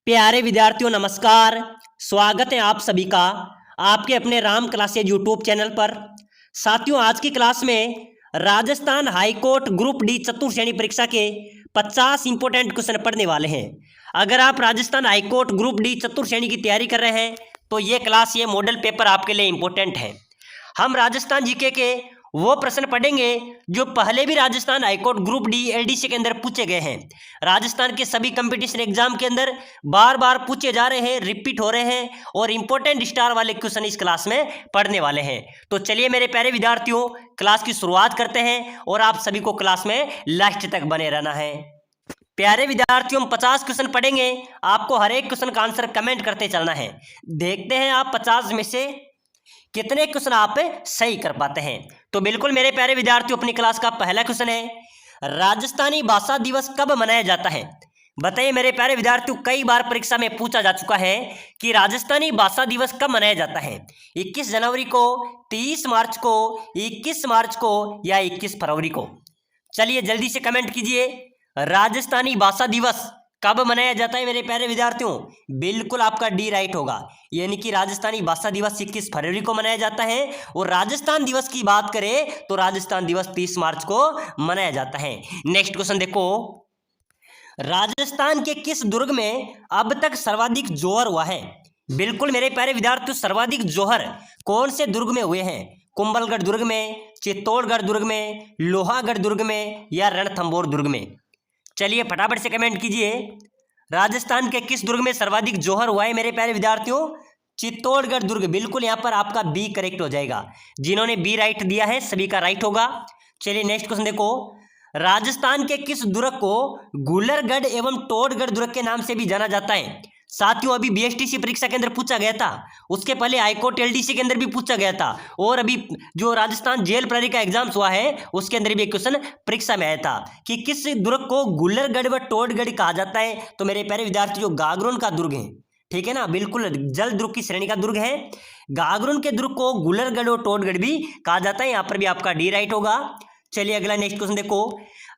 प्यारे विद्यार्थियों नमस्कार। स्वागत है आप सभी का आपके अपने राम क्लासेज यूट्यूब चैनल पर। साथियों, आज की क्लास में राजस्थान हाईकोर्ट ग्रुप डी चतुर्थ श्रेणी परीक्षा के 50 इंपोर्टेंट क्वेश्चन पढ़ने वाले हैं। अगर आप राजस्थान हाईकोर्ट ग्रुप डी चतुर्थ श्रेणी की तैयारी कर रहे हैं तो ये मॉडल पेपर आपके लिए इंपॉर्टेंट है। हम राजस्थान जीके के वो प्रश्न पढ़ेंगे जो पहले भी Rajasthan high court group D LDC के अंदर पूछे गए हैं। राजस्थान के सभी कंपटीशन एग्जाम के अंदर बार बार पूछे जा रहे हैं, रिपीट हो रहे हैं और इंपॉर्टेंट स्टार वाले क्वेश्चन इस क्लास में पढ़ने वाले हैं। तो चलिए मेरे प्यारे विद्यार्थियों, क्लास की शुरुआत करते हैं और आप सभी को क्लास में लास्ट तक बने रहना है। प्यारे विद्यार्थियों, हम 50 क्वेश्चन पढ़ेंगे। आपको हर एक क्वेश्चन का आंसर कमेंट करते चलना है। देखते हैं आप 50 में से कितने क्वेश्चन आप सही कर पाते हैं। तो बिल्कुल मेरे प्यारे विद्यार्थियों, अपनी क्लास का पहला क्वेश्चन है, राजस्थानी भाषा दिवस कब मनाया जाता है? बताइए मेरे प्यारे विद्यार्थियों, कई बार परीक्षा में पूछा जा चुका है कि राजस्थानी भाषा दिवस कब मनाया जाता है। 21 जनवरी को, 30 मार्च को, 21 मार्च को या 21 फरवरी को? चलिए जल्दी से कमेंट कीजिए, राजस्थानी भाषा दिवस कब मनाया जाता है मेरे प्यारे विद्यार्थियों? बिल्कुल आपका डी राइट होगा, यानी कि राजस्थानी भाषा दिवस 21 फरवरी को मनाया जाता है। और राजस्थान दिवस की बात करें तो राजस्थान दिवस 30 मार्च को मनाया जाता है। नेक्स्ट क्वेश्चन देखो, राजस्थान के किस दुर्ग में अब तक सर्वाधिक जोहर हुआ है? बिल्कुल मेरे प्यारे विद्यार्थियों, सर्वाधिक जोहर कौन से दुर्ग में हुए हैं? कुंभलगढ़ दुर्ग में, चित्तौड़गढ़ दुर्ग में, लोहागढ़ दुर्ग में या रणथंभौर दुर्ग में? चलिए फटाफट से कमेंट कीजिए, राजस्थान के किस दुर्ग में सर्वाधिक जोहर हुआ है मेरे प्यारे विद्यार्थियों? चित्तौड़गढ़ दुर्ग। बिल्कुल यहाँ पर आपका बी करेक्ट हो जाएगा। जिन्होंने बी राइट दिया है सभी का राइट होगा। चलिए नेक्स्ट क्वेश्चन देखो, राजस्थान के किस दुर्ग को गुलरगढ़ एवं टोडगढ़ दुर्ग के नाम से भी जाना जाता है? साथियों, अभी बीएसटीसी परीक्षा के अंदर पूछा गया था, उसके पहले हाईकोर्ट एलडीसी के अंदर भी पूछा गया था, और अभी जो राजस्थान जेल प्रहरी का एग्जाम्स हुआ है उसके अंदर भी एक क्वेश्चन परीक्षा में आया था कि किस दुर्ग को गुलरगढ़ व टोडगढ़ कहा जाता है। तो मेरे प्यारे विद्यार्थी, जो गागरोन का दुर्ग है, ठीक है ना, बिल्कुल जल दुर्ग की श्रेणी का दुर्ग है। गागरोन के दुर्ग को गुलरगढ़ और टोडगढ़ भी कहा जाता है। यहाँ पर भी आपका डी राइट होगा। चलिए अगला नेक्स्ट क्वेश्चन देखो,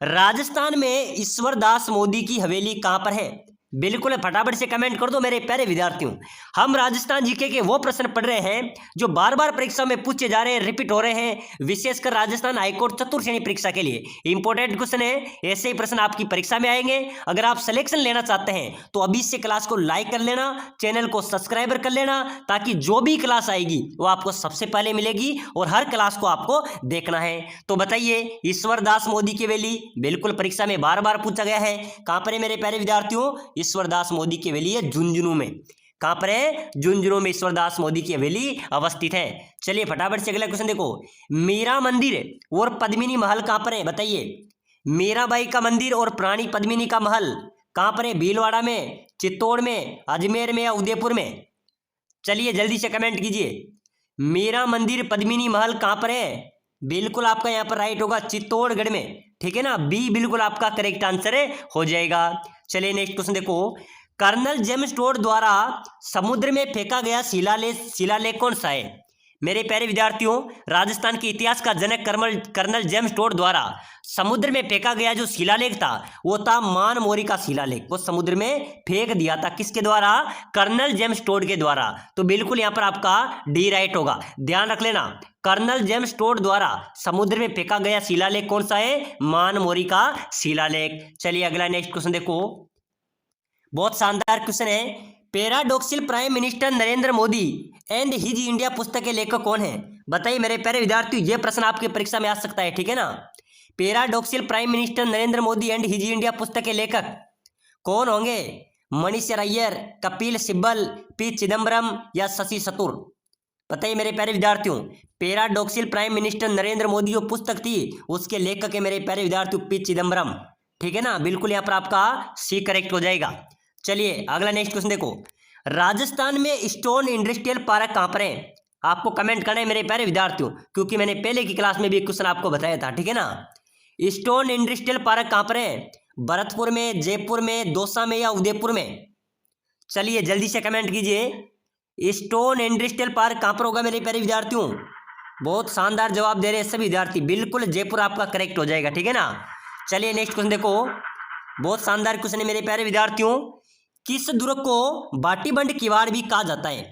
राजस्थान में ईश्वर दास मोदी की हवेली कहां पर है? बिल्कुल फटाफट से कमेंट कर दो मेरे प्यारे विद्यार्थियों। हम राजस्थान जीके के वो प्रश्न पढ़ रहे हैं जो बार बार परीक्षा में पूछे जा रहे हैं, रिपीट हो रहे हैं, विशेषकर राजस्थान हाईकोर्ट चतुर्थ श्रेणी परीक्षा के लिए इंपॉर्टेंट क्वेश्चन है। ऐसे ही प्रश्न आपकी परीक्षा में आएंगे। अगर आप सिलेक्शन लेना चाहते हैं तो अभी से क्लास को लाइक कर लेना, चैनल को सब्सक्राइबर कर लेना, ताकि जो भी क्लास आएगी वो आपको सबसे पहले मिलेगी और हर क्लास को आपको देखना है। तो बताइए, ईश्वर दास मोदी की हवेली बिल्कुल परीक्षा में बार बार पूछा गया है। कहां पर है मेरे प्यारे विद्यार्थियों? ईश्वरदास मोदी की हवेली है झुंझुनू में। कहां पर है? झुंझुनू में ईश्वरदास मोदी की हवेली अवस्थित है। चलिए फटाफट से अगला क्वेश्चन देखो, मीरा मंदिर और पद्मिनी महल कहां पर है? बताइए, मीराबाई का मंदिर और प्राणी पद्मिनी का महल कहां पर है? भीलवाड़ा में, चित्तौड़ में, अजमेर में या उदयपुर में? चलिए जल्दी से कमेंट कीजिए, मीरा मंदिर पद्मिनी महल कहां पर है? बिल्कुल आपका यहाँ पर राइट होगा, चित्तौड़गढ़ में, ठीक है ना, बी बिल्कुल आपका करेक्ट आंसर हो जाएगा। चलिए नेक्स्ट क्वेश्चन देखो, कर्नल जेम्स टोड द्वारा समुद्र में फेंका गया शिलालेख कौन सा है? मेरे प्यारे विद्यार्थियों, राजस्थान के इतिहास का जनक कर्नल जेम्स टोड द्वारा समुद्र में फेंका गया जो शिलालेख था वो था मानमोरी का शिलालेख। वो समुद्र में फेंक दिया था, किसके द्वारा? कर्नल जेम्स टोड के द्वारा। तो बिल्कुल यहाँ पर आपका डी राइट होगा। ध्यान रख लेना, कर्नल जेम्स टोड द्वारा समुद्र में फेंका गया शिलालेख कौन सा है? मानमोरी का शिलालेख। चलिए अगला नेक्स्ट क्वेश्चन देखो, बहुत शानदार क्वेश्चन है, paradoxical prime minister Narendra Modi and his India पुस्तक के लेखक कौन है? बताइए मेरे प्यारे विद्यार्थियों, यह प्रश्न आपकी परीक्षा में आ सकता है, ठीक है ना। Paradoxical prime minister Narendra Modi and his India पुस्तक के लेखक कौन होंगे? मनीष अय्यर, कपिल सिब्बल, पी चिदम्बरम या शशि थरूर? बताइए मेरे प्यारे विद्यार्थियों, paradoxical prime minister Narendra Modi जो पुस्तक थी उसके लेखक है मेरे प्यारे विद्यार्थियों पी चिदम्बरम, ठीक है ना। बिल्कुल यहाँ पर आपका सी करेक्ट हो जाएगा। चलिए अगला नेक्स्ट क्वेश्चन देखो, राजस्थान में स्टोन इंडस्ट्रियल पार्क कहां पर है? आपको कमेंट करना है मेरे प्यारे विद्यार्थियों, क्योंकि मैंने पहले की क्लास में भी एक क्वेश्चन आपको बताया था, ठीक है ना। स्टोन इंडस्ट्रियल पार्क कहां पर है? भरतपुर में, जयपुर में, दौसा में या उदयपुर में? चलिए जल्दी से कमेंट कीजिए, स्टोन इंडस्ट्रियल पार्क कहां पर होगा मेरे प्यारे विद्यार्थियों? बहुत शानदार जवाब दे रहे हैं सभी विद्यार्थी, बिल्कुल जयपुर आपका करेक्ट हो जाएगा, ठीक है ना। चलिए नेक्स्ट क्वेश्चन देखो, बहुत शानदार क्वेश्चन है मेरे प्यारे विद्यार्थियों, किस दुर्ग को बाटीबंड किवाड़ भी कहा जाता है?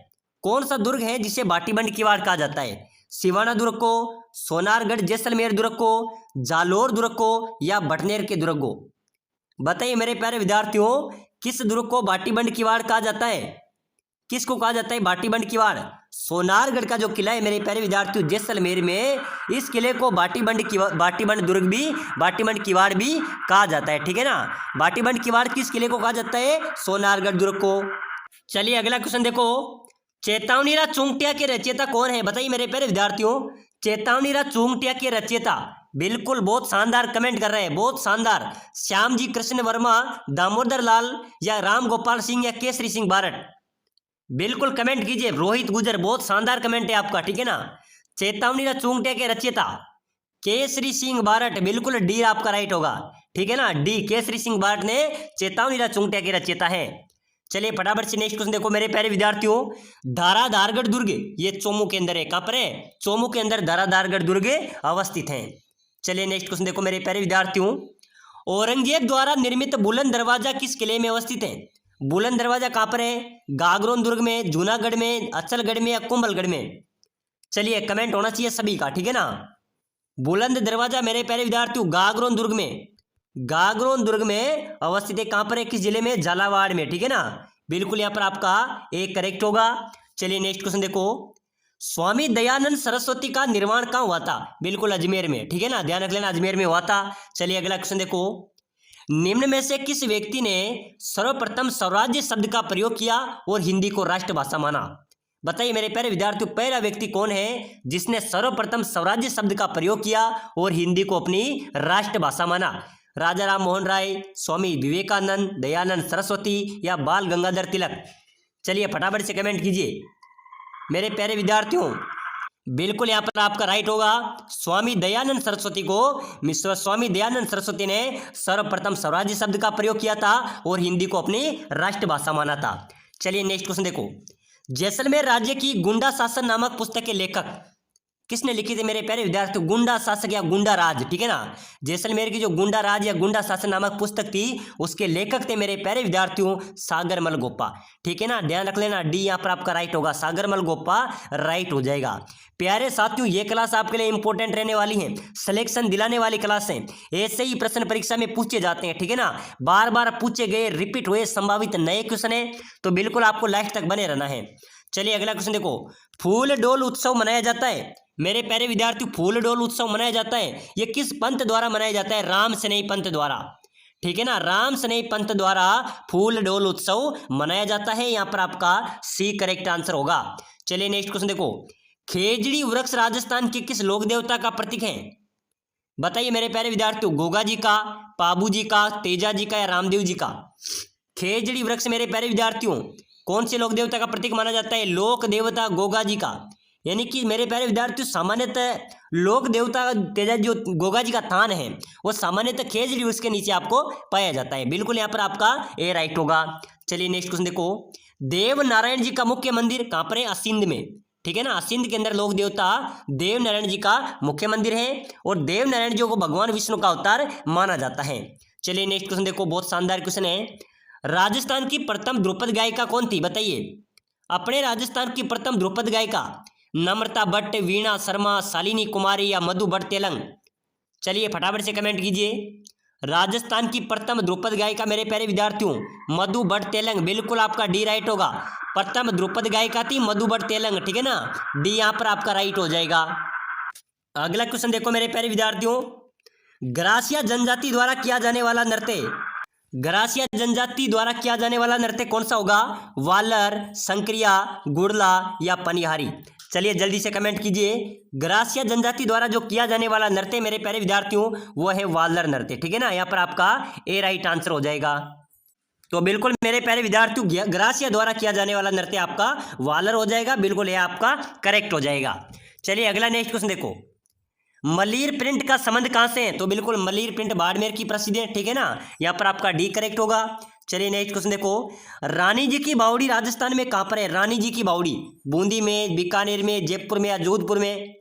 कौन सा दुर्ग है जिसे बाटीबंड किवाड़ कहा जाता है? सिवाना दुर्ग को, सोनारगढ़ जैसलमेर दुर्ग को, जालोर दुर्ग को या बटनेर के दुर्ग को? बताइए मेरे प्यारे विद्यार्थियों, किस दुर्ग को बाटीबंड किवाड़ कहा जाता है? किसको कहा जाता है बाटीबंड किवाड़? सोनारगढ़ का जो किला है मेरे प्यारे विद्यार्थियों जैसलमेर में, इस किले को बाटीबंड दुर्ग भी, बाटीबंड किवाड़ भी कहा जाता है। ठीक है ना, बाटीबंड किवाड़ किस किले को कहा जाता है? सोनारगढ़ दुर्ग को। चलिए अगला क्वेश्चन देखो, चेतावनीरा चोंगटिया के रचयिता कौन है? बताइए मेरे प्यारे विद्यार्थियों, चेतावनीरा चोंगटिया के रचयिता, बिल्कुल बहुत शानदार कमेंट कर रहे हैं, बहुत शानदार। श्याम जी कृष्ण वर्मा, दामोदर लाल या राम गोपाल सिंह या केसरी सिंह बारट? बिल्कुल कमेंट कीजिए। रोहित गुजर, बहुत शानदार कमेंट है आपका। ठीक है ना, चेतावनीरा चोंगटिया के रचयिता केसरी सिंह बारट, बिल्कुल डी आपका राइट होगा। ठीक है ना, डी केसरी सिंह बारट ने चेतावनीरा चोंगटिया के रचयिता है। चलिए फटाफट से नेक्स्ट क्वेश्चन देखो मेरे प्यारे विद्यार्थियों, धाराधारगढ़ दुर्ग ये चोमू के अंदर है। कहां पर है? चोमू के अंदर धाराधारगढ़ दुर्ग अवस्थित है। चलिए नेक्स्ट क्वेश्चन देखो मेरे प्यारे विद्यार्थियों, औरंगजेब द्वारा निर्मित बुलंद दरवाजा किस किले में अवस्थित है? बुलंद दरवाजा कहां पर है? गागरोन दुर्ग में, जूनागढ़ में, अचलगढ़ में या कुंभलगढ़ में? चलिए कमेंट होना चाहिए सभी का। ठीक है ना, बुलंद दरवाजा मेरे प्यारे विद्यार्थियों गागरोन दुर्ग में, गागरोन दुर्ग में अवस्थित है। कहां पर है? किस जिले में? झालावाड़ में। ठीक है ना, बिल्कुल यहां पर आपका एक करेक्ट होगा। चलिए नेक्स्ट क्वेश्चन देखो, स्वामी दयानंद सरस्वती का निर्माण कहां हुआ था? बिल्कुल अजमेर में। ठीक है ना, ध्यान रख लेना अजमेर में हुआ था। चलिए अगला क्वेश्चन देखो, निम्न में से किस व्यक्ति ने सर्वप्रथम स्वराज्य शब्द का प्रयोग किया और हिंदी को राष्ट्रभाषा माना? बताइए मेरे प्यारे विद्यार्थियों, पहला व्यक्ति कौन है जिसने सर्वप्रथम स्वराज्य शब्द का प्रयोग किया और हिंदी को अपनी राष्ट्रभाषा माना? राजा राम मोहन राय, स्वामी विवेकानंद, दयानंद सरस्वती या बाल गंगाधर तिलक? चलिए फटाफट से कमेंट कीजिए मेरे प्यारे विद्यार्थियों। बिल्कुल यहाँ पर आपका राइट होगा, स्वामी दयानंद सरस्वती को, स्वामी दयानंद सरस्वती ने सर्वप्रथम स्वराज्य शब्द का प्रयोग किया था और हिंदी को अपनी राष्ट्रभाषा माना था। चलिए नेक्स्ट क्वेश्चन देखो, जैसलमेर राज्य की गुंडा शासन नामक पुस्तक के लेखक किसने लिखी थी मेरे प्यारे विद्यार्थियों? गुंडा शासक या गुंडा राज। ठीक है ना, जैसलमेर की जो गुंडा राज या गुंडा शासन नामक पुस्तक थी उसके लेखक थे मेरे प्यारे विद्यार्थियों सागरमल गोप्पा। ठीक है ना, ध्यान रख लेना, डी यहाँ पर आपका राइट होगा, सागरमल गोप्पा राइट हो जाएगा। प्यारे साथियों, ये क्लास आपके लिए इंपॉर्टेंट रहने वाली है, सिलेक्शन दिलाने वाली क्लास है, ऐसे ही प्रश्न परीक्षा में पूछे जाते हैं। ठीक है ना, बार बार पूछे गए, रिपीट हुए संभावित नए क्वेश्चन है, तो बिल्कुल आपको लास्ट तक बने रहना है। चलिए अगला क्वेश्चन देखो, फूल डोल उत्सव मनाया जाता है मेरे प्यारे विद्यार्थी, फूल डोल उत्सव मनाया जाता है, ये किस पंथ द्वारा मनाया जाता है? राम स्नेही पंथ द्वारा। ठीक है ना, राम स्नेही पंथ द्वारा फूल डोल उत्सव मनाया जाता है। यहाँ पर आपका सी करेक्ट आंसर होगा। चलिए नेक्स्ट क्वेश्चन देखो, खेजड़ी वृक्ष राजस्थान के किस लोक देवता का प्रतीक है? बताइए मेरे प्यारे विद्यार्थियों, गोगा जी का, पाबू जी का, तेजा जी का या रामदेव जी का? खेजड़ी वृक्ष मेरे प्यारे विद्यार्थियों कौन से लोक देवता का प्रतीक माना जाता है? लोक देवता गोगा जी का। यानी कि मेरे प्यारे विद्यार्थियों सामान्यतः लोक देवता तेजा जो गोगा जी का थान है वो सामान्यतः खेजड़ी वृक्ष के नीचे आपको पाया जाता है। बिल्कुल यहाँ पर आपका ए राइट होगा। चलिए नेक्स्ट क्वेश्चन देखो, देव नारायण जी का मुख्य मंदिर कहाँ पर है? असिंध में। ठीक है ना, असिंध के अंदर लोक देवता देव नारायण जी का मुख्य मंदिर है और देव नारायण जी को भगवान विष्णु का अवतार माना जाता है। चलिए नेक्स्ट क्वेश्चन देखो, बहुत शानदार क्वेश्चन है, राजस्थान की प्रथम ध्रुपद गायिका कौन थी? बताइए अपने राजस्थान की प्रथम ध्रुपद गायिका, नम्रता भट्ट, वीणा शर्मा, शालिनी कुमारी या मधु भट्ट तेलंग? चलिए फटाफट से कमेंट कीजिए। राजस्थान की प्रथम ध्रुपद गायिका मेरे प्यारे विद्यार्थियों मधु भट्ट तेलंग, बिल्कुल आपका डी राइट होगा। प्रथम ध्रुपद गायिका थी मधु भट्ट तेलंग। ठीक है ना, डी यहाँ पर आपका राइट हो जाएगा। अगला क्वेश्चन देखो मेरे प्यारे विद्यार्थियों, ग्रासिया जनजाति द्वारा किया जाने वाला नृत्य, ग्रासिया जनजाति द्वारा किया जाने वाला नृत्य कौन सा होगा? वालर, संक्रिया, गुड़ला या पनिहारी? चलिए जल्दी से कमेंट कीजिए। ग्रासिया जनजाति द्वारा जो किया जाने वाला नृत्य मेरे प्यारे विद्यार्थियों वो है वालर नृत्य। ठीक है ना, यहाँ पर आपका ए राइट आंसर हो जाएगा। तो बिल्कुल मेरे प्यारे विद्यार्थियों ग्रासिया द्वारा किया जाने वाला नृत्य आपका वालर हो जाएगा, बिल्कुल ये आपका करेक्ट हो जाएगा। चलिए अगला नेक्स्ट क्वेश्चन देखो, मलीर प्रिंट का संबंध कहां से है? तो बिल्कुल मलीर प्रिंट बाड़मेर की प्रसिद्ध है। ठीक है ना, यहाँ पर आपका डी करेक्ट होगा। चलिए नेक्स्ट क्वेश्चन देखो, रानी जी की बावड़ी राजस्थान में कहां पर है? रानी जी की बावड़ी बूंदी में, बीकानेर में, जयपुर में या जोधपुर में?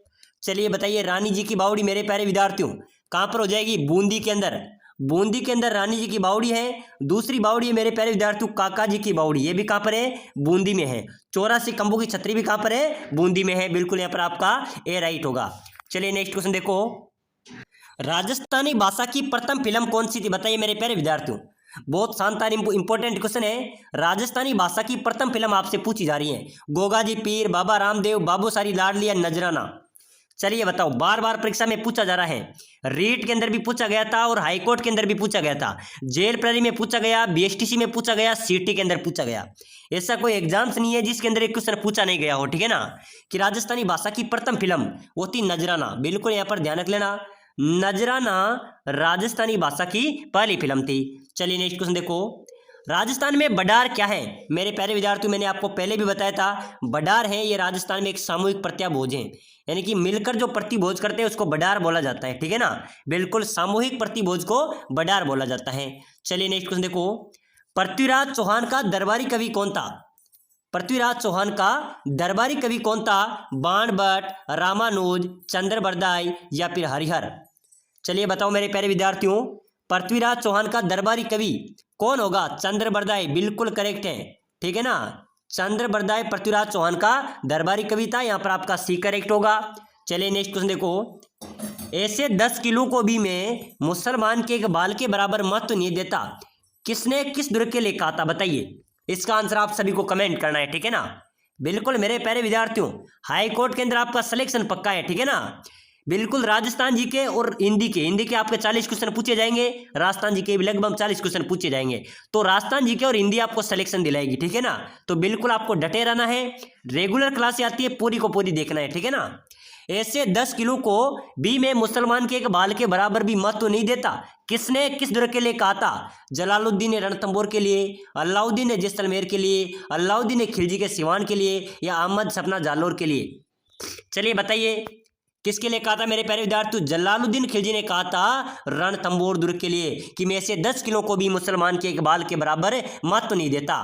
चलिए बताइए, रानी जी की बावड़ी मेरे प्यारे विद्यार्थियों कहां पर हो जाएगी? बूंदी के अंदर। बूंदी के अंदर रानी जी की बावड़ी है। दूसरी बावड़ी है मेरे प्यारे विद्यार्थियों काका जी की बावड़ी, ये भी कहाँ पर है? बूंदी में है। 84 खंभों की छतरी भी कहाँ पर है? बूंदी में है। बिल्कुल यहाँ पर आपका ए राइट होगा। चलिए नेक्स्ट क्वेश्चन देखो, राजस्थानी भाषा की प्रथम फिल्म कौन सी थी? बताइए मेरे प्यारे विद्यार्थियों। बहुत शानदार इंपॉर्टेंट क्वेश्चन है। राजस्थानी भाषा की प्रथम फिल्म आपसे पूछी जा रही है। गोगा जी पीर, बाबा रामदेव, बाबू सारी लाडली या नजराना? चलिए बताओ, बार बार परीक्षा में पूछा जा रहा है। रीट के अंदर भी पूछा गया था और हाईकोर्ट के अंदर भी पूछा गया था, जेल प्रहरी में पूछा गया, बीएसटीसी में पूछा गया, सीटी के अंदर पूछा गया। ऐसा कोई एग्जाम्स नहीं है जिसके अंदर एक क्वेश्चन पूछा नहीं गया हो, ठीक है ना। कि राजस्थानी भाषा की प्रथम फिल्म वो थी नजराना। बिल्कुल यहाँ पर ध्यान रख लेना, नजराना राजस्थानी भाषा की पहली फिल्म थी। चलिए नेक्स्ट क्वेश्चन देखो, राजस्थान में बडार क्या है? मेरे प्यारे विद्यार्थियों, मैंने आपको पहले भी बताया था, बडार है ये राजस्थान में एक सामूहिक प्रतिभोज है, यानी कि मिलकर जो प्रतिभोज करते हैं उसको बडार बोला जाता है, ठीक है ना। बिल्कुल सामूहिक प्रतिभोज को बडार बोला जाता है। चलिए नेक्स्ट क्वेश्चन देखो, पृथ्वीराज चौहान का दरबारी कवि कौन था? पृथ्वीराज चौहान का दरबारी कवि कौन था? बाणभट्ट, रामानुज, चंद्रबरदाई या फिर हरिहर? चलिए बताओ मेरे प्यारे विद्यार्थियों, पृथ्वीराज चौहान का दरबारी कवि कौन होगा? चंद्रबरदाई। बिल्कुल करेक्ट है, ठीक है ना। चंद्रबरदाई पृथ्वीराज चौहान का दरबारी कवि था, यहां पर आपका सी करेक्ट होगा। चलिए नेक्स्ट क्वेश्चन देखो, ऐसे 10 किलो को भी मैं मुसलमान के एक बाल के बराबर महत्व नहीं देता, किसने किस दुर्ग के लिए कहा था? बताइए। इसका आंसर आप सभी को कमेंट करना है, ठीक है ना। बिल्कुल मेरे प्यारे विद्यार्थियों, हाई कोर्ट के अंदर आपका सिलेक्शन पक्का है, ठीक है ना। बिल्कुल राजस्थान जी के और हिंदी के आपके 40 क्वेश्चन पूछे जाएंगे, राजस्थान जी के भी लगभग 40 क्वेश्चन पूछे जाएंगे। तो राजस्थान जी के और हिंदी आपको सिलेक्शन दिलाएगी, ठीक है ना। तो बिल्कुल आपको डटे रहना है, रेगुलर क्लास आती है पूरी को पूरी देखना है, ठीक है ना। ऐसे 10 किलो को भी मैं मुसलमान के एक बाल के बराबर भी महत्व नहीं देता, किसने किस दुर्ग के लिए कहा था? जलालुद्दीन ने रणथंबोर के लिए, अलाउद्दीन ने जैसलमेर के लिए, अलाउद्दीन ने खिलजी के सिवान के लिए या अहमद सपना जालोर के लिए? चलिए बताइए किसके लिए कहा था मेरे प्यारे विद्यार्थियों? जलालुद्दीन खिलजी ने कहा था रणथंबोर दुर्ग के लिए कि मैं ऐसे 10 किलो को भी मुसलमान के एक बाल के बराबर महत्व नहीं देता।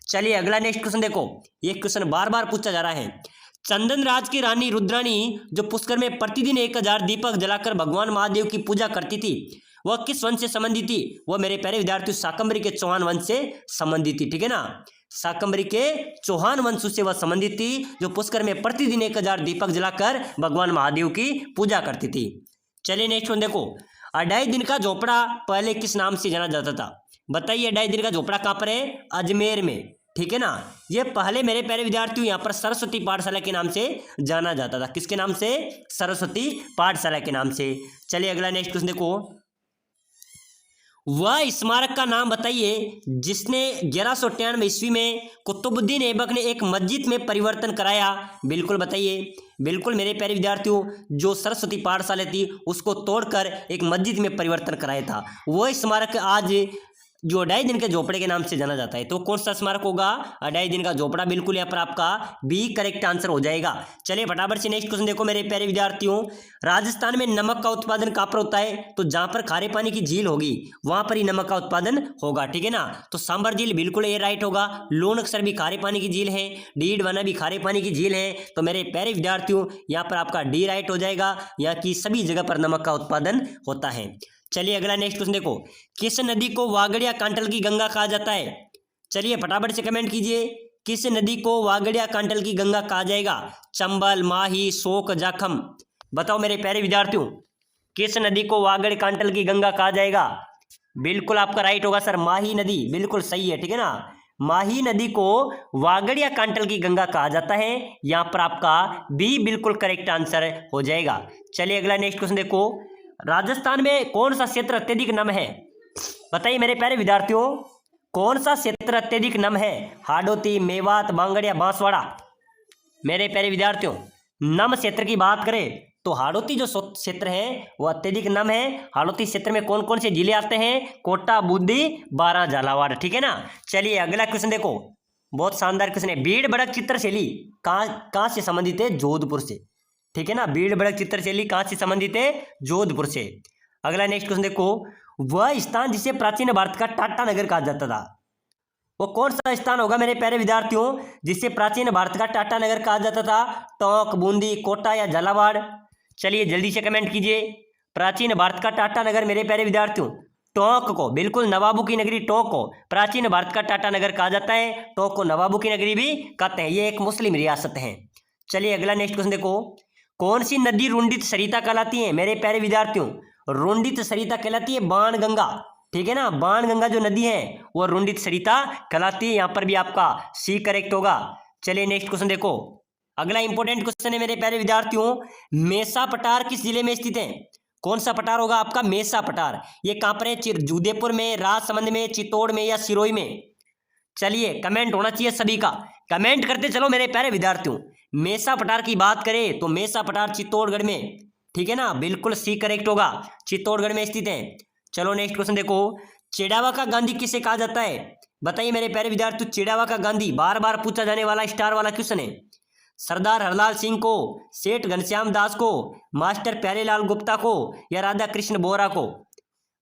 चलिए अगला नेक्स्ट क्वेश्चन देखो, ये क्वेश्चन बार बार पूछा जा रहा है। चंदन राज की रानी रुद्राणी जो पुष्कर में प्रतिदिन 1000 दीपक जलाकर भगवान महादेव की पूजा करती थी, वह किस वंश से संबंधित थी? वह मेरे प्यारे विद्यार्थियों शाकंभरी के चौहान वंश से संबंधित थी, ठीक है ना। शाकंभरी के चौहान वंश से वह संबंधित थी जो पुष्कर में प्रतिदिन 1000 दीपक जलाकर भगवान महादेव की पूजा करती थी। चलिए नेक्स्ट वन देखो, 2.5 दिन का झोपड़ा पहले किस नाम से जाना जाता था? बताइए 2.5 दिन का झोपड़ा कहाँ पर है? अजमेर में, ठीक है ना। ये पहले मेरे प्यारे विद्यार्थियों यहाँ पर सरस्वती पाठशाला के नाम से जाना जाता था। किसके नाम से? सरस्वती पाठशाला के नाम से। चलिए अगला नेक्स्ट क्वेश्चन देखो, वह स्मारक का नाम बताइए जिसने 1193 ईस्वी में कुतुबुद्दीन ऐबक ने एक मस्जिद में परिवर्तन कराया। बिल्कुल बताइए। बिल्कुल मेरे प्यारे विद्यार्थियों, जो सरस्वती पाठशाला थी उसको तोड़कर एक मस्जिद में परिवर्तन कराया था, वह स्मारक आज जो 2.5 दिन के झोपड़े के नाम से जाना जाता है। तो कौन सा स्मारक होगा? 2.5 दिन का झोपड़ा। बिल्कुल यहाँ पर आपका बी करेक्ट आंसर हो जाएगा। चलिए फटाफट से नेक्स्ट क्वेश्चन देखो मेरे प्यारे विद्यार्थियों, राजस्थान में नमक का उत्पादन कहाँ पर होता है? तो जहां पर खारे पानी की झील होगी वहां पर ही नमक का उत्पादन होगा, ठीक है ना। तो सांबर झील बिल्कुल ये राइट होगा। लोनकसर भी खारे पानी की झील है, डीडवाना भी खारे पानी की झील है। तो मेरे प्यारे विद्यार्थियों यहाँ पर आपका डी राइट हो जाएगा, यहाँ की सभी जगह पर नमक का उत्पादन होता है। चलिए अगला नेक्स्ट क्वेश्चन देखो, किस नदी को वागड़िया कांटल की गंगा कहा जाता है? चलिए फटाफट से कमेंट कीजिए, किस नदी को वागड़िया कांटल की गंगा कहा जाएगा? चंबल, माही, शोक, जाखम? बताओ मेरे प्यारे विद्यार्थियों, किस नदी को वागड़ कांटल की गंगा कहा जाएगा? बिल्कुल आपका राइट होगा सर, माही नदी। बिल्कुल सही है, ठीक है ना। माही नदी को वागड़िया कांटल की गंगा कहा जाता है। यहाँ पर आपका बी बिल्कुल करेक्ट आंसर हो जाएगा। चलिए अगला नेक्स्ट क्वेश्चन देखो, राजस्थान में कौन सा क्षेत्र अत्यधिक नम है? बताइए मेरे प्यारे विद्यार्थियों, कौन सा क्षेत्र अत्यधिक नम है? हाडोती, मेवात, बांगड़ या बांसवाड़ा? मेरे प्यारे विद्यार्थियों, नम क्षेत्र की बात करें तो हाड़ौती जो क्षेत्र है वह अत्यधिक नम है। हाड़ौती क्षेत्र में कौन कौन से जिले आते हैं? कोटा, बूंदी, बारां, झालावाड़, ठीक है ना। चलिए अगला क्वेश्चन देखो, बहुत शानदार क्वेश्चन है। भीड़ भड़क चित्रशैली कहाँ से संबंधित है? जोधपुर से, ठीक है ना। भीड़ भड़क चित्रशैली कहाँ से संबंधित है? जोधपुर से। अगला नेक्स्ट क्वेश्चन देखो, वह स्थान जिसे प्राचीन भारत का टाटा नगर कहा जाता था, वो कौन सा स्थान होगा मेरे प्यारे विद्यार्थियों जिसे प्राचीन भारत का टाटा नगर कहा जाता था? टोंक, बूंदी, कोटा या झालावाड़? चलिए जल्दी से कमेंट कीजिए। प्राचीन भारत का टाटा नगर मेरे प्यारे विद्यार्थियों टोंक को, बिल्कुल नवाबों की नगरी टोंक को प्राचीन भारत का टाटा नगर कहा जाता है। टोंक को नवाबों की नगरी भी कहते हैं। ये एक मुस्लिम रियासत है। चलिए अगला नेक्स्ट क्वेश्चन देखो, कौन सी नदी रुंडित सरिता कहलाती है मेरे प्यारे विद्यार्थियों? रुंडित सरिता कहलाती है बाणगंगा, ठीक है ना। बाणगंगा जो नदी है वो रुंडित सरिता कहलाती है। यहाँ पर भी आपका सी करेक्ट होगा। चलिए नेक्स्ट क्वेश्चन देखो, अगला इंपॉर्टेंट क्वेश्चन है मेरे प्यारे विद्यार्थियों, मेसा पठार किस जिले में स्थित है? कौन सा पठार होगा आपका? मेसा पठार। ये कहां पर है? उदयपुर में, राजसमंद में, चित्तौड़ में या सिरोही में? चलिए कमेंट होना चाहिए सभी का, कमेंट करते चलो मेरे प्यारे विद्यार्थियों। मेसा पठार की बात करें तो मेसा पठार चित्तौड़गढ़ में, ठीक है ना, बिल्कुल सी करेक्ट होगा, चित्तौड़गढ़ में स्थित है। चलो नेक्स्ट क्वेश्चन देखो, चिड़ावा का गांधी किसे कहा जाता है? बताइए मेरे प्यारे विद्यार्थियों, चिड़ावा का गांधी बार बार पूछा जाने वाला स्टार वाला क्वेश्चन है। सरदार हरलाल सिंह को, सेठ घनश्याम दास को, मास्टर प्यारेलाल गुप्ता को या राधा कृष्ण बोरा को?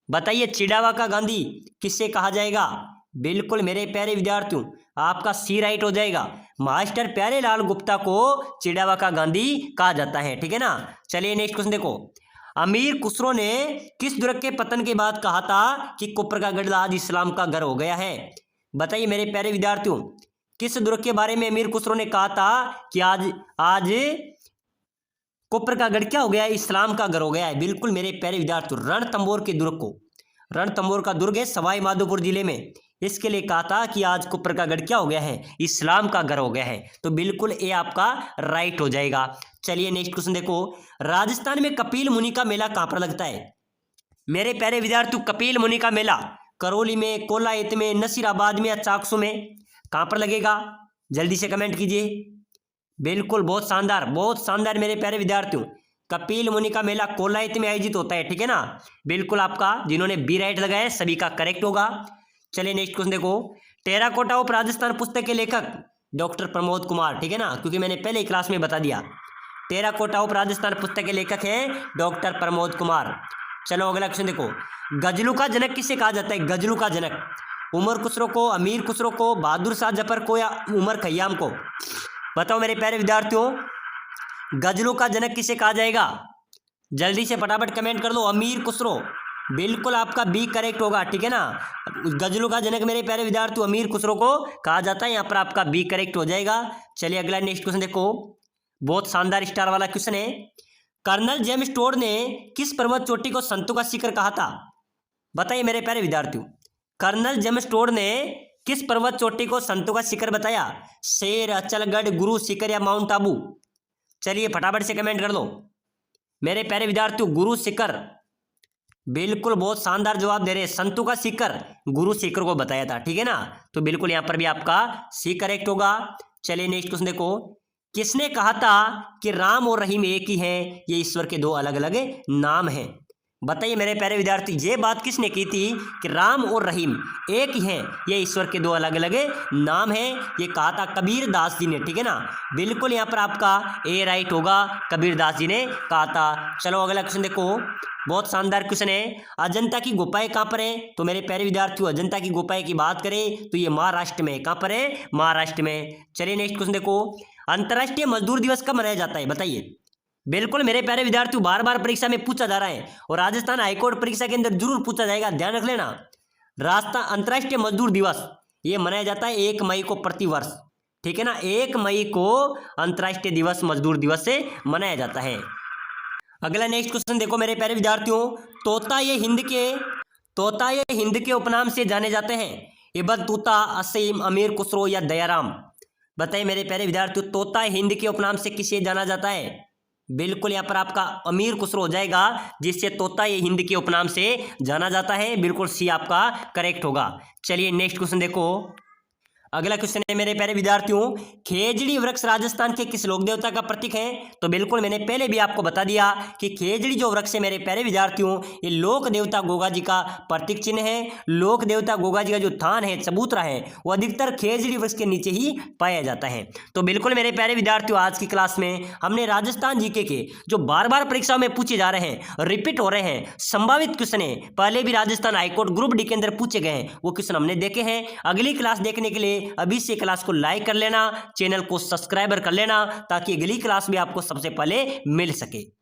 बताइए चिड़ावा का गांधी किससे कहा जाएगा? बिल्कुल मेरे प्यारे विद्यार्थियों आपका सी राइट हो जाएगा, मास्टर प्यारेलाल गुप्ता को चिड़ावा का गांधी कहा जाता है, ठीक है ना। चलिए नेक्स्ट क्वेश्चन देखो, अमीर खुसरो ने किस दुर्ग के पतन के बाद कहा था कि कुप्र का गढ़ आज इस्लाम का घर हो गया है? बताइए मेरे प्यारे विद्यार्थियों, किस दुर्ग के बारे में अमीर खुसरो ने कहा था कि आज कुप्र का गढ़ क्या हो गया है? इस्लाम का घर हो गया है। बिल्कुल मेरे प्यारे विद्यार्थियों रणथंभौर के दुर्ग को, रणथंभौर का दुर्ग है सवाई माधोपुर जिले में, इसके लिए कहा था कि आज कुप्र का गढ़ क्या हो गया है? इस्लाम का घर हो गया है। तो बिल्कुल ये आपका राइट हो जाएगा। चलिए नेक्स्ट क्वेश्चन देखो, राजस्थान में कपिल मुनि का मेला कहां पर लगता है? मेरे प्यारे विद्यार्थियों कपिल मुनि का मेला करौली में, कोलायत में, नसीराबाद में या चाकसू में कहां पर लगेगा? जल्दी से कमेंट कीजिए। बिल्कुल बहुत शानदार मेरे प्यारे विद्यार्थियों, कपिल मुनि का मेला कोलायत में आयोजित होता है, ठीक है ना। बिल्कुल आपका जिन्होंने बी राइट लगाया है सभी का करेक्ट होगा। चलिए नेक्स्ट क्वेश्चन देखो, टेराकोटा ऑफ राजस्थान पुस्तक के लेखक डॉक्टर प्रमोद कुमार, ठीक है ना, क्योंकि मैंने पहले ही क्लास में बता दिया। टेराकोटा ऑफ राजस्थान पुस्तक के लेखक हैं डॉक्टर प्रमोद कुमार। चलो अगला क्वेश्चन देखो, गजलू का जनक किसे कहा जाता है? गजलू का जनक उमर खुसरो को, अमीर खुसरो को, बहादुर शाह जफर को या उमर खयाम को? बताओ मेरे प्यारे विद्यार्थियों गजलू का जनक किसे कहा जाएगा? जल्दी से फटाफट कमेंट कर दो। अमीर खुसरो, बिल्कुल आपका बी करेक्ट होगा, ठीक है ना। गजलों का जनक मेरे प्यारे विद्यार्थी अमीर खुसरो को कहा जाता है, यहाँ पर आपका बी करेक्ट हो जाएगा। चलिए अगला नेक्स्ट क्वेश्चन देखो, बहुत शानदार स्टार वाला क्वेश्चन है, कर्नल जेम्स टोड ने किस पर्वत चोटी को संतों का शिखर कहा था? बताइए मेरे प्यारे विद्यार्थियों, कर्नल जेम्स टोड ने किस पर्वत चोटी को संतों का शिखर बताया? शेर, अचलगढ़, गुरु शिखर या माउंट आबू? चलिए फटाफट से कमेंट कर दो मेरे प्यारे विद्यार्थियों। गुरु शिखर, बिल्कुल बहुत शानदार जवाब दे रहे हैं, संतों का शिखर गुरु शिखर को बताया था, ठीक है ना। तो बिल्कुल यहाँ पर भी आपका सी करेक्ट होगा। चलिए नेक्स्ट क्वेश्चन देखो, किसने कहा था कि राम और रहीम एक ही हैं, ये ईश्वर के दो अलग अलग नाम हैं? बताइए मेरे प्यारे विद्यार्थी ये बात किसने की थी कि राम और रहीम एक ही हैं, ये ईश्वर के दो अलग अलग नाम हैं? ये कहा था कबीर दास जी ने, ठीक है ना। बिल्कुल यहाँ पर आपका ए राइट होगा, कबीर दास जी ने कहा था। चलो अगला क्वेश्चन देखो, बहुत शानदार क्वेश्चन है, अजंता की गुफाएं कहाँ पर है? तो मेरे प्यारे विद्यार्थियों अजंता की गुफाएं की बात करें तो ये महाराष्ट्र में, कहाँ पर है? महाराष्ट्र में। चलिए नेक्स्ट क्वेश्चन देखो, अंतर्राष्ट्रीय मजदूर दिवस कब मनाया जाता है? बताइए। बिल्कुल मेरे प्यारे विद्यार्थियों बार बार परीक्षा में पूछा जा रहा है और राजस्थान हाईकोर्ट परीक्षा के अंदर जरूर पूछा जाएगा, ध्यान रख लेना। राजस्थान अंतर्राष्ट्रीय मजदूर दिवस ये मनाया जाता है 1 मई को प्रतिवर्ष, ठीक है ना। 1 मई को अंतर्राष्ट्रीय दिवस मजदूर दिवस से मनाया जाता है। अगला नेक्स्ट क्वेश्चन देखो मेरे प्यारे विद्यार्थियों, तोता ये हिंद के उपनाम से जाने जाते हैं? इबन तूता, असीम, अमीर खुसरो या दयाराम? बताइए मेरे प्यारे विद्यार्थियों तोता हिंद के उपनाम से किसे जाना जाता है? बिल्कुल यहाँ पर आपका अमीर खुसरो हो जाएगा, जिससे तोता ये हिंद के उपनाम से जाना जाता है। बिल्कुल सी आपका करेक्ट होगा। चलिए नेक्स्ट क्वेश्चन देखो, अगला क्वेश्चन है मेरे प्यारे विद्यार्थियों, खेजड़ी वृक्ष राजस्थान के किस लोक देवता का प्रतीक है? तो बिल्कुल मैंने पहले भी आपको बता दिया कि खेजड़ी जो वृक्ष है मेरे प्यारे विद्यार्थियों ये लोक देवता गोगा जी का प्रतीक चिन्ह है। लोक देवता गोगा जी का जो थान है, चबूतरा है, वो अधिकतर खेजड़ी वृक्ष के नीचे ही पाया जाता है। तो बिल्कुल मेरे प्यारे विद्यार्थियों आज की क्लास में हमने राजस्थान जीके के जो बार बार परीक्षाओं में पूछे जा रहे हैं, रिपीट हो रहे हैं, संभावित क्वेश्चन है, पहले भी राजस्थान हाईकोर्ट ग्रुप डी के अंदर पूछे गए हैं, वो क्वेश्चन हमने देखे हैं। अगली क्लास देखने के लिए अभी से क्लास को लाइक कर लेना, चैनल को सब्सक्राइबर कर लेना, ताकि अगली क्लास भी आपको सबसे पहले मिल सके।